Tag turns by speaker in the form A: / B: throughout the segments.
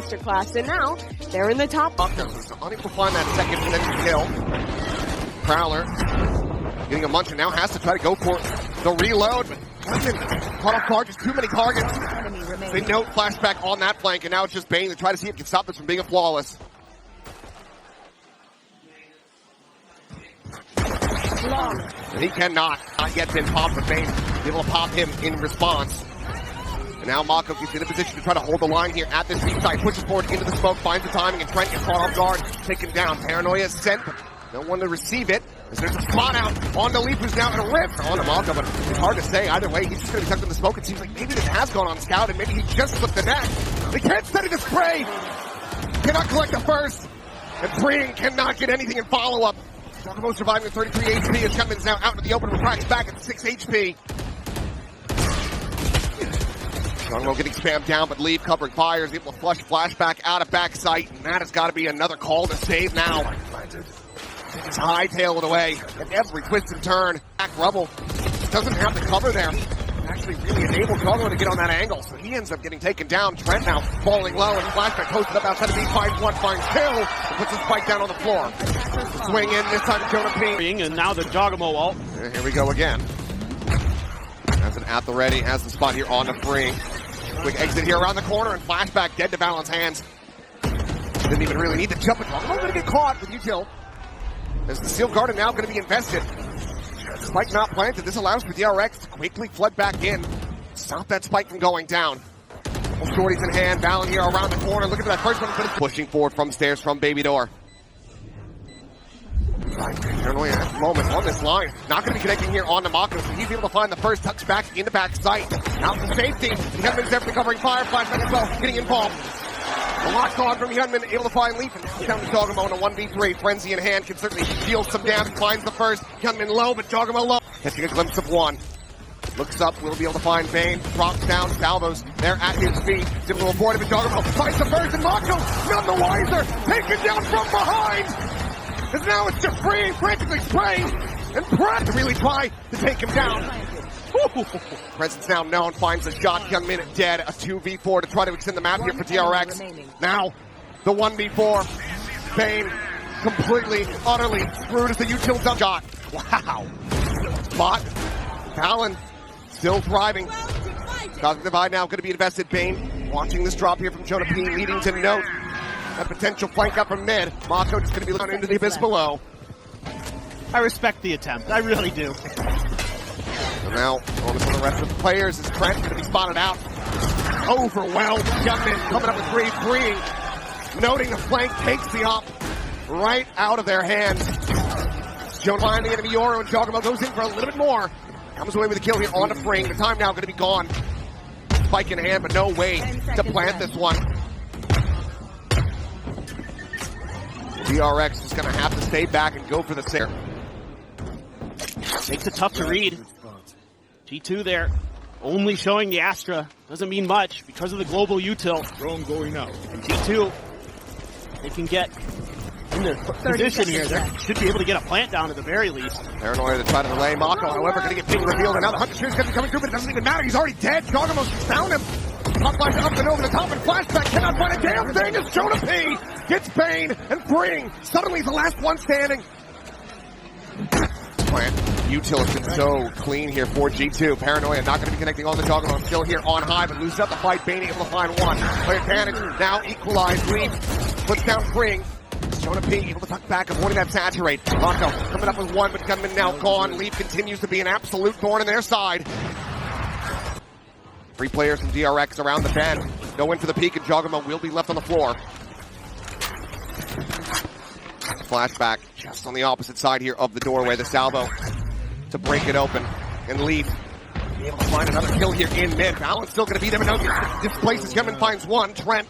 A: masterclass, and now they're in the top.
B: Unable to find that second potential kill. Prowler getting a munch and now has to try to go for the reload, but caught off guard, just too many targets. They note flashback on that flank, and now it's just Bane to try to see if he can stop this from being a flawless. And he cannot. Not yet been popped, but Bane able to pop him in response. And now Mako gets in a position to try to hold the line here at this deep side, pushes forward into the smoke, finds the timing, and Trent gets caught off guard, taken down. Paranoia is sent, but no one to receive it. As there's a spot out on the Leaf, who's now going to rip on Mako, but it's hard to say either way. He's just going to be tucked in the smoke. It seems like maybe this has gone on scout, and maybe he just slipped the net. They can't steady the spray. Cannot collect the first. And Freeing cannot get anything in follow-up. Giacomo surviving with 33 HP, as Cutman's now out into the open, cracks back at 6 HP. Giacomo getting spammed down, but Leaf covering fires, able to flush flashback out of back sight, and that has got to be another call to save now. It's hightailed away at every twist and turn. Back Rubble doesn't have the cover there. Actually really enabled Giacomo to get on that angle, so he ends up getting taken down. Trent now falling low, and flashback posted up outside of B, finds one, finds two, and puts his spike down on the floor. Swing in, this time to Jonah P.
C: And now the Giacomo ult.
B: And here we go again. Has it at the ready, has the spot here on the free. Quick exit here around the corner, and flashback dead to Balance hands. Didn't even really need to jump, but Giacomo's going to get caught with util. As the Seal Garden now going to be invested. Spike not planted. This allows for DRX to quickly flood back in. Stop that spike from going down. Shorties in hand. Valen here around the corner. Looking for that first one, but it's pushing forward from stairs from Baby Door. Paranoia at the moment on this line. Not going to be connecting here on the Mako, so he's able to find the first touch back in the back sight. Out for safety. Hyunmin's there for the covering fire. Flashback as well. Getting involved. The lock on from Hyunmin, able to find Leaf, and down to Giacomo in a 1v3. Frenzy in hand can certainly deal some damage. Finds the first. Hyunmin low, but Giacomo low. Catching a glimpse of one. Looks up, will be able to find Bane. Drops down, Salvos there at his feet. Able to avoid it, but Giacomo finds the first, and Mako, none the wiser. Taken down from behind. And now it's just Freeing, frantically spraying, and Pratt to really try to take him down. Presence now known, finds a shot, Hyunmin dead, a 2v4 to try to extend the map here for DRX. Now, the 1v4, Bane completely, utterly screwed as the util dump shot. Wow. Spot, Valen still thriving. Cosmic Divide now going to be invested. Bane watching this drop here from Jonah P, leading to note that potential flank up from mid. Mako just going to be looking into the abyss below.
C: I respect the attempt, I really do.
B: So now, on to the rest of the players is Trent going to be spotted out. Overwhelmed. Hyunmin coming up with 3, Freeing. Noting the flank takes the op right out of their hands. Jonah finding the enemy Yoro, and Giacomo goes in for a little bit more. Comes away with a kill here on the Freeing. The time now going to be gone. Spike in hand, but no way to plant this one. DRX is going to have to stay back and go for the save.
C: Makes it tough to read. G2 there, only showing the Astra. Doesn't mean much because of the global util.
D: Drone going out.
C: And G2, they can get in the position here. They should be able to get a plant down at the very least.
B: Paranoia to try to delay. Mako, however, going to get ping revealed. And now the Hunter Spear's going to be coming through, but it doesn't even matter. He's already dead. Giacomo's found him. Top flash up and over the top, and flashback cannot find a damn thing as Jonah P gets Bane and Freeing. Suddenly the last one standing. Plant. Util has been so clean here for G2. Paranoia not going to be connecting on the Giacomo. Still here on high, but loses up the fight. Bane able to find one. Play advantage. Now equalized. Leaf puts down Freeing. Jonah P able to tuck back, avoiding that saturate. Mako coming up with one, but Gunman now gone. Leaf continues to be an absolute thorn in their side. 3 players from DRX around the bend. Go in for the peak, and Giacomo will be left on the floor. Flashback just on the opposite side here of the doorway. The salvo to break it open. And Leaf able to find another kill here in mid. Valen's still going to be there, but no, displaces Gunman, finds one. Trent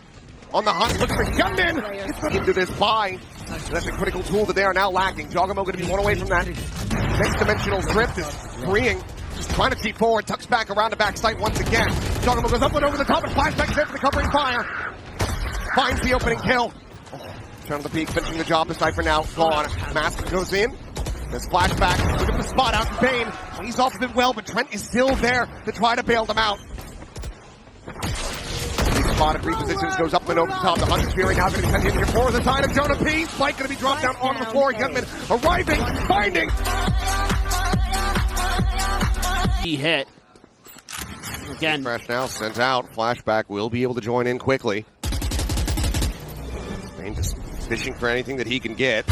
B: on the hunt, looking for Gunman. Into this buy. That's a critical tool that they are now lacking. Giacomo going to be one away from that next dimensional drift. Is Freeing. Just trying to cheat forward, tucks back around the back sight once again. Giacomo goes up and over the top, and flashback there for the covering fire. Finds the opening kill. Turn on the peak, finishing the job. The Cypher now gone. Mask goes in. There's flashback. Look at the spot out for Bane. He's off of it well, but Trent is still there to try to bail them out. spotted, repositions, goes up and over the top. The Hunter's Fury now going to be sent in here for the side of Jonah P. Spike going to be dropped down onto the floor. Youngman arriving, finding.
C: He hit. Again.
B: Fresh now, sent out. Flashback will be able to join in quickly. Spain just fishing for anything that he can get.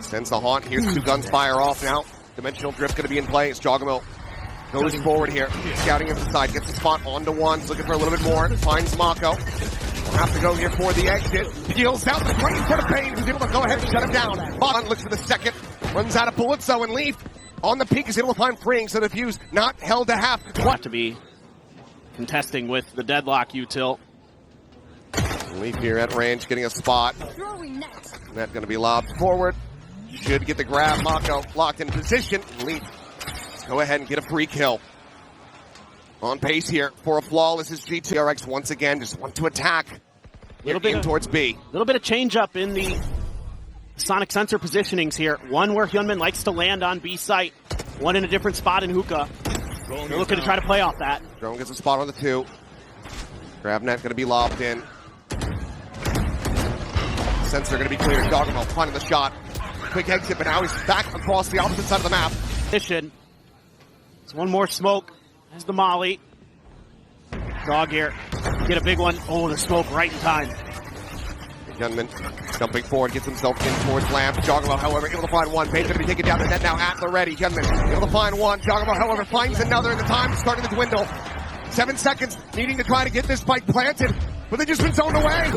B: Sends the haunt. Here's two guns fire off now. Dimensional drift going to be in play. It's Jogamo. Goes forward here. Scouting him to the side. Gets the spot onto one. Looking for a little bit more. Finds Mako. Have to go here for the exit. Peels out the right in front of Payne. He's able to go ahead and shut him down. Bond looks for the second. Runs out of bullets though, and Leaf on the peak is able to find freeing. So the fuse not held to half.
C: What to be contesting with the deadlock util.
B: Leaf here at range, getting a spot. Net going to be lobbed forward. Should get the grab. Mako locked in position. Leaf, go ahead and get a free kill. On pace here for a flawless is G2. DRX once again just want to attack. Little bit towards B.
C: A little bit of change up in the sonic sensor positionings here. One where Hyunmin likes to land on B site. One in a different spot in Hookah. They're looking to try to play off that.
B: Drone gets a spot on the 2. Grab net going to be lobbed in. Sensor going to be cleared. Dogmo finding the shot. Quick exit, but now he's back across the opposite side of the map.
C: It's one more smoke. There's the molly. Dog here. Get a big one. Oh, the smoke right in time.
B: Gunman jumping forward, gets himself in towards Lamb. Jogamo, however, able to find one. Payne's going to be taken down the net now at the ready. Gunman able to find one. Jogamo, however, finds another, and the time is starting to dwindle. 7 seconds, needing to try to get this spike planted, but they've just been zoned away.